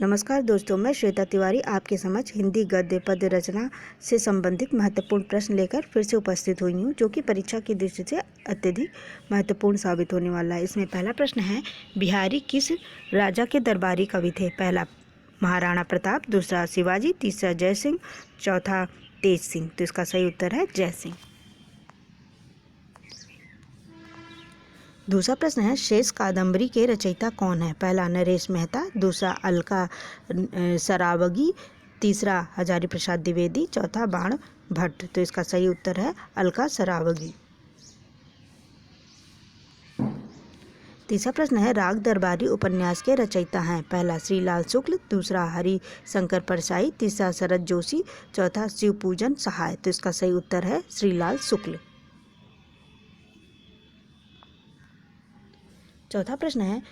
नमस्कार दोस्तों, मैं श्वेता तिवारी आपके समक्ष हिंदी गद्य पद्य रचना से संबंधित महत्वपूर्ण प्रश्न लेकर फिर से उपस्थित हुई हूँ, जो कि परीक्षा की दृष्टि से अत्यधिक महत्वपूर्ण साबित होने वाला है। इसमें पहला प्रश्न है, बिहारी किस राजा के दरबारी कवि थे? पहला महाराणा प्रताप, दूसरा शिवाजी, तीसरा जय सिंह, चौथा तेज सिंह। तो इसका सही उत्तर है जय सिंह। दूसरा प्रश्न है, शेष कादंबरी के रचयिता कौन है? पहला नरेश मेहता, दूसरा अलका सरावगी, तीसरा हजारी प्रसाद द्विवेदी, चौथा बाण भट्ट। तो इसका सही उत्तर है अलका सरावगी। तीसरा प्रश्न है, राग दरबारी उपन्यास के रचयिता हैं? पहला श्रीलाल शुक्ल, दूसरा हरिशंकर परसाई, तीसरा शरद जोशी, चौथा शिवपूजन सहाय। तो इसका सही उत्तर है श्रीलाल शुक्ल। चौथा प्रश्न है,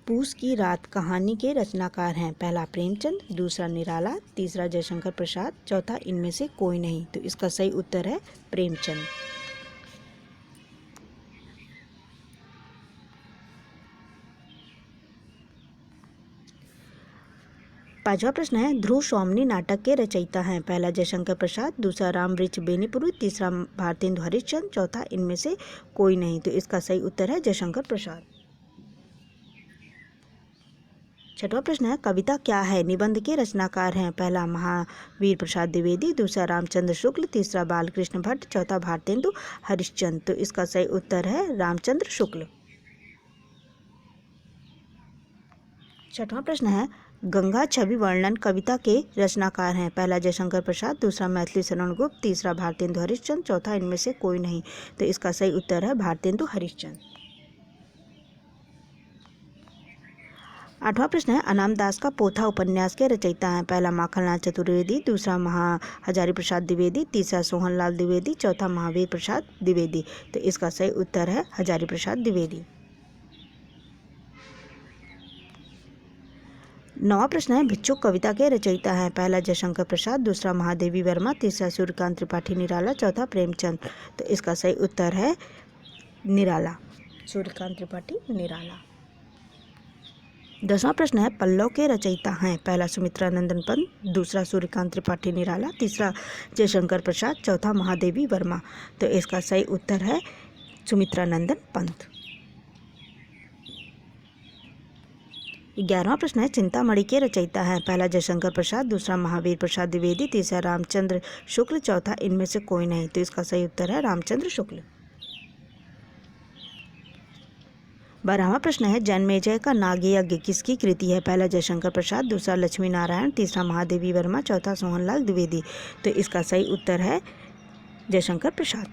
पूस की रात कहानी के रचनाकार हैं? पहला प्रेमचंद, दूसरा निराला, तीसरा जयशंकर प्रसाद, चौथा इनमें से कोई नहीं। तो इसका सही उत्तर है प्रेमचंद। पांचवा प्रश्न है, ध्रुव स्वामिनी नाटक के रचयिता हैं? पहला जयशंकर प्रसाद, दूसरा रामवृक्ष बेनीपुरी, तीसरा भारतेंदु हरिश्चंद्र, चौथा इनमें से कोई नहीं। तो इसका सही उत्तर है जयशंकर प्रसाद। छठवां प्रश्न है, कविता क्या है? निबंध के रचनाकार हैं? पहला महावीर प्रसाद द्विवेदी, दूसरा रामचंद्र शुक्ल, तीसरा बालकृष्ण भट्ट, चौथा भारतेंदु हरिश्चंद्र। तो इसका सही उत्तर है रामचंद्र शुक्ल। छठवां प्रश्न है, गंगा छवि वर्णन कविता के रचनाकार हैं? पहला जयशंकर प्रसाद, दूसरा मैथिली शरण गुप्त, तीसरा भारतेंदु हरिश्चंद्र, चौथा इनमें से कोई नहीं। तो इसका सही उत्तर है भारतेंदु हरिश्चंद्र। आठवां प्रश्न है, अनाम दास का पोथा उपन्यास के रचयिता हैं? पहला माखनलाल चतुर्वेदी, दूसरा हजारी प्रसाद द्विवेदी, तीसरा सोहनलाल द्विवेदी, चौथा महावीर प्रसाद द्विवेदी। तो इसका सही उत्तर है हजारी प्रसाद द्विवेदी। नौवां प्रश्न है, भिक्षुक कविता के रचयिता हैं? पहला जयशंकर प्रसाद, दूसरा महादेवी वर्मा, तीसरा सूर्यकांत त्रिपाठी निराला, चौथा प्रेमचंद। तो इसका सही उत्तर है निराला, सूर्यकांत त्रिपाठी निराला। 10वां प्रश्न है, पल्लव के रचयिता हैं? पहला सुमित्रा नंदन पंत, दूसरा सूर्यकांत त्रिपाठी निराला, तीसरा जयशंकर प्रसाद, चौथा महादेवी वर्मा। तो इसका सही उत्तर है सुमित्रा नंदन पंत। 11वां प्रश्न है, चिंतामणि के रचयिता हैं? पहला जयशंकर प्रसाद, दूसरा महावीर प्रसाद द्विवेदी, तीसरा रामचंद्र शुक्ल, चौथा इनमें से कोई नहीं। तो इसका सही उत्तर है रामचंद्र शुक्ल। 12वां प्रश्न है, जन्मेजय का नागयज्ञ किसकी कृति है? पहला जयशंकर प्रसाद, दूसरा लक्ष्मी नारायण, तीसरा महादेवी वर्मा, चौथा सोहनलाल द्विवेदी। तो इसका सही उत्तर है जयशंकर प्रसाद।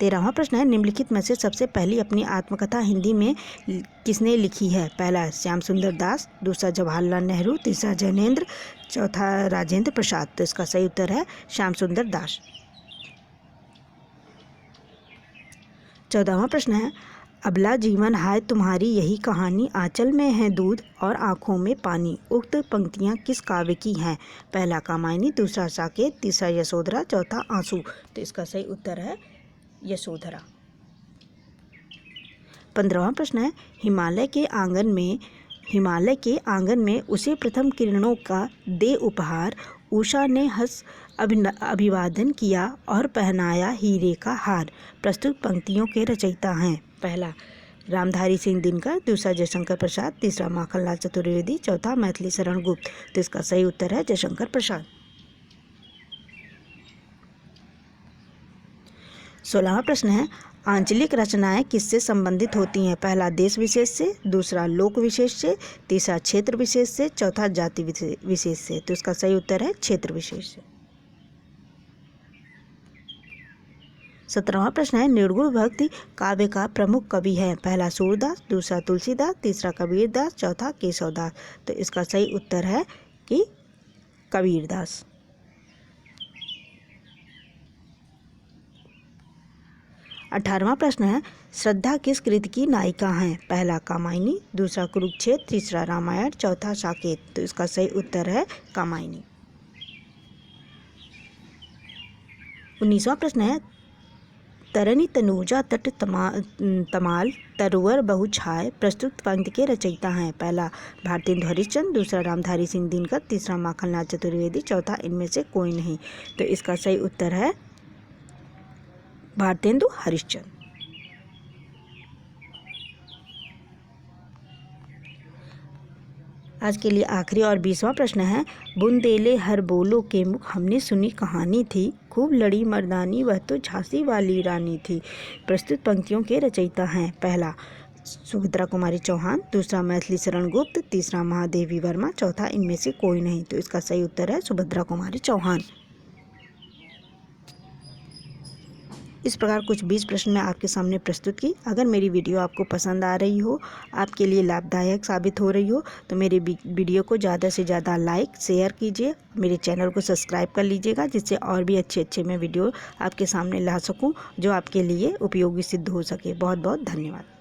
13वां प्रश्न है, निम्नलिखित में से सबसे पहली अपनी आत्मकथा हिंदी में किसने लिखी है? पहला श्याम सुंदर दास, दूसरा जवाहरलाल नेहरू, तीसरा जैनेन्द्र, चौथा राजेंद्र प्रसाद। तो इसका सही उत्तर है श्याम सुंदर दास। 14वां प्रश्न है, अबला जीवन हाय तुम्हारी यही कहानी, आंचल में है दूध और आँखों में पानी। उक्त पंक्तियाँ किस काव्य की हैं? पहला कामायनी, दूसरा साकेत, तीसरा यशोधरा, चौथा आंसू। तो इसका सही उत्तर है यशोधरा। 15वां प्रश्न है, हिमालय के आंगन में उसे प्रथम किरणों का दे उपहार, उषा ने हंस अभिवादन किया और पहनाया हीरे का हार। प्रस्तुत पंक्तियों के रचयिता हैं? पहला रामधारी सिंह दिनकर, दूसरा जयशंकर प्रसाद, तीसरा माखनलाल चतुर्वेदी, चौथा मैथिली शरण गुप्त। तो इसका सही उत्तर है जयशंकर प्रसाद। 16वां प्रश्न है, आंचलिक रचनाएं किससे संबंधित होती हैं? पहला देश विशेष से, दूसरा लोक विशेष से, तीसरा क्षेत्र विशेष से, चौथा जाति विशेष से। तो इसका सही उत्तर है क्षेत्र विशेष से। 17वां प्रश्न है, निर्गुण भक्ति काव्य का प्रमुख कवि है? पहला सूरदास, दूसरा तुलसीदास, तीसरा कबीरदास, चौथा केशवदास। तो इसका सही उत्तर है कि कबीरदास। 18वां प्रश्न है, श्रद्धा किस कृति की नायिका हैं? पहला कामायनी, दूसरा कुरुक्षेत्र, तीसरा रामायण, चौथा साकेत। तो इसका सही उत्तर है कामायनी। 19वां प्रश्न है, तरनी तनूजा तट तमाल तरुवर बहु छाय प्रस्तुत पंक्ति के रचयिता हैं। पहला भारतेंदु हरिश्चंद्र, दूसरा रामधारी सिंह दिनकर, तीसरा माखनलाल चतुर्वेदी, चौथा इनमें से कोई नहीं। तो इसका सही उत्तर है भारतेंदु हरिश्चंद्र। आज के लिए आखिरी और 20वां प्रश्न है। बुंदेले हर बोलो के मुख हमने सुनी कहानी थी, खूब लड़ी मर्दानी वह तो झांसी वाली रानी थी। प्रस्तुत पंक्तियों के रचयिता हैं। पहला सुभद्रा कुमारी चौहान, दूसरा मैथिली शरण गुप्त, तीसरा महादेवी वर्मा, चौथा इनमें से कोई नहीं। तो इसका सही उत्तर है सुभद्रा कुमारी चौहान। इस प्रकार कुछ 20 प्रश्न मैं आपके सामने प्रस्तुत की। अगर मेरी वीडियो आपको पसंद आ रही हो, आपके लिए लाभदायक साबित हो रही हो, तो मेरे वीडियो को ज़्यादा से ज़्यादा लाइक शेयर कीजिए, मेरे चैनल को सब्सक्राइब कर लीजिएगा, जिससे और भी अच्छे मैं वीडियो आपके सामने ला सकूं जो आपके लिए उपयोगी सिद्ध हो सके। बहुत बहुत धन्यवाद।